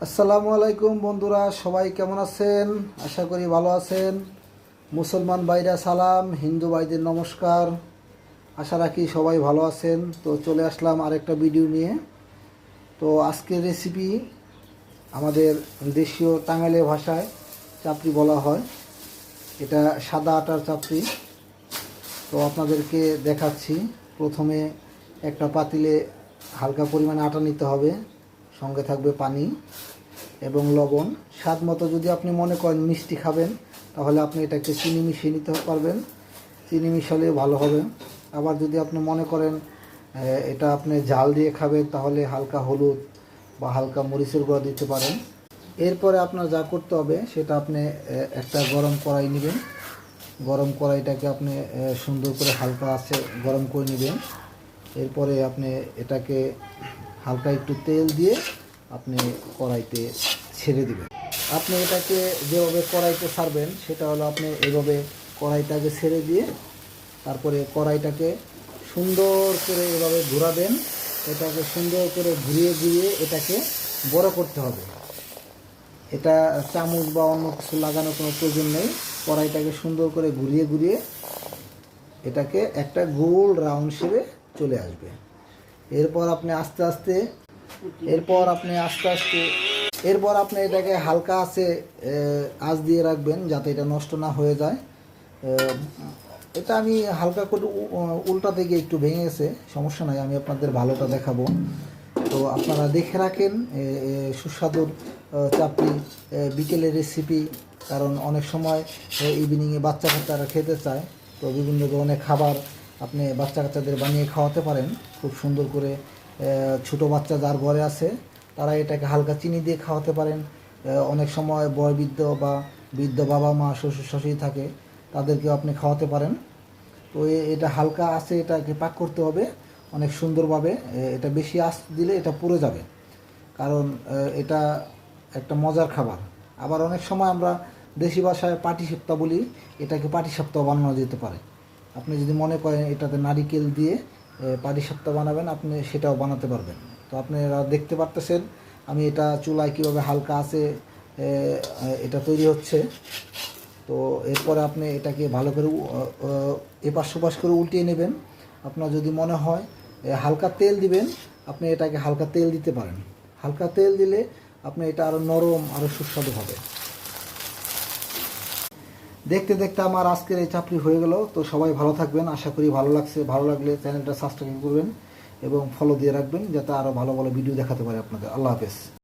আসসালামু আলাইকুম বন্ধুরা, সবাই কেমন আছেন? আশা করি ভালো আছেন। মুসলমান ভাইরা সালাম, হিন্দু ভাইদের নমস্কার। আশা রাখি সবাই ভালো আছেন। তো চলে আসলাম আরেকটা ভিডিও নিয়ে। তো আজকের রেসিপি আমাদের দেশীয় টাঙ্গাইলে ভাষায় চাপড়ি বলা হয়। এটা সাদা আটার চাপড়ি। তো আপনাদেরকে দেখাচ্ছি। প্রথমে একটা পাতিলে হালকা পরিমাণে আটা নিতে হবে, সঙ্গে থাকবে পানি এবং লবণ। স্বাদ মতো যদি আপনি মনে করেন মিষ্টি খাবেন, তাহলে আপনি এটাকে চিনি মিশিয়ে নিতে পারবেন, চিনি মিশালে ভালো হবে। আবার যদি আপনি মনে করেন এটা আপনি ঝাল দিয়ে খাবেন, তাহলে হালকা হলুদ বা হালকা মরিচের গুঁড়া দিতে পারেন। এরপরে আপনার যা করতে হবে সেটা আপনি একটা গরম কড়াই নেবেন। গরম কড়াইটাকে আপনি সুন্দর করে হালকা আছে গরম করে নেবেন। এরপরে আপনি এটাকে হালকা একটু তেল দিয়ে আপনি কড়াইতে ছেড়ে দিবেন। আপনি এটাকে যেভাবে কড়াইতে ছাড়বেন সেটা হলো আপনি এইভাবে কড়াইটাকে ছেড়ে দিয়ে তারপরে কড়াইটাকে সুন্দর করে এভাবে ঘোরাবেন। এটাকে সুন্দর করে ঘুরিয়ে ঘুরিয়ে এটাকে বড় করতে হবে। এটা চামচ বা অন্য কিছু লাগানোর কোনো প্রয়োজন নেই। কড়াইটাকে সুন্দর করে ঘুরিয়ে ঘুরিয়ে এটাকে একটা গোল রাউন্ড শেপে চলে আসবে। এরপর আপনি আস্তে আস্তে এটাকে হালকা আছে আঁচ দিয়ে রাখবেন, যাতে এটা নষ্ট না হয়ে যায়। এটা আমি হালকা করে উল্টাতে গিয়ে একটু ভেঙে গেছে, সমস্যা নাই, আমি আপনাদের ভালোটা দেখাবো। তো আপনারা দেখে রাখেন সুস্বাদু চাপড়ি বিকেলের রেসিপি। কারণ অনেক সময় ইভিনিংয়ে বাচ্চা কাচ্চারা খেতে চায়, তো বিভিন্ন ধরনের খাবার আপনি বাচ্চা কাচ্চাদের বানিয়ে খাওয়াতে পারেন খুব সুন্দর করে। ছোটো বাচ্চা যার ঘরে আছে তারা এটাকে হালকা চিনি দিয়ে খাওয়াতে পারেন। অনেক সময় বয়বৃদ্ধ বা বৃদ্ধ বাবা মা শ্বশুর শাশুড়ি থাকে, তাদেরকেও আপনি খাওয়াতে পারেন। তো এটা হালকা আছে, এটাকে পাক করতে হবে অনেক সুন্দরভাবে। এটা বেশি আঁচ দিলে এটা পুড়ে যাবে, কারণ এটা একটা মজার খাবার। আবার অনেক সময় আমরা দেশি ভাষায় পাটিসাপটা বলি, এটাকে পাটিসাপটাও বানানো যেতে পারে। আপনি যদি মনে করেন এটাতে নারিকেল দিয়ে পাটিসাপটা বানাবেন, আপনি সেটাও বানাতে পারবেন। তো আপনারা দেখতে পারতেছেন আমি এটা চুলায় কীভাবে হালকা আছে এটা তৈরি হচ্ছে। তো এরপরে আপনি এটাকে ভালো করে এপাশ ওপাশ করে উল্টিয়ে নেবেন। আপনার যদি মনে হয় হালকা তেল দিবেন, আপনি এটাকে হালকা তেল দিতে পারেন। হালকা তেল দিলে আপনি এটা আরও নরম, আরও সুস্বাদু হবে। দেখতে দেখতে আমার আজকের এই চাপড়ি হয়ে গেল। তো সবাই ভালো থাকবেন, আশা করি ভালো লাগছে। ভালো লাগলে চ্যানেলটা সাবস্ক্রাইব করবেন এবং ফলো দিয়ে রাখবেন, যাতে আরও ভালো ভালো ভিডিও দেখাতে পারে আপনাদের। আল্লাহ হাফেজ।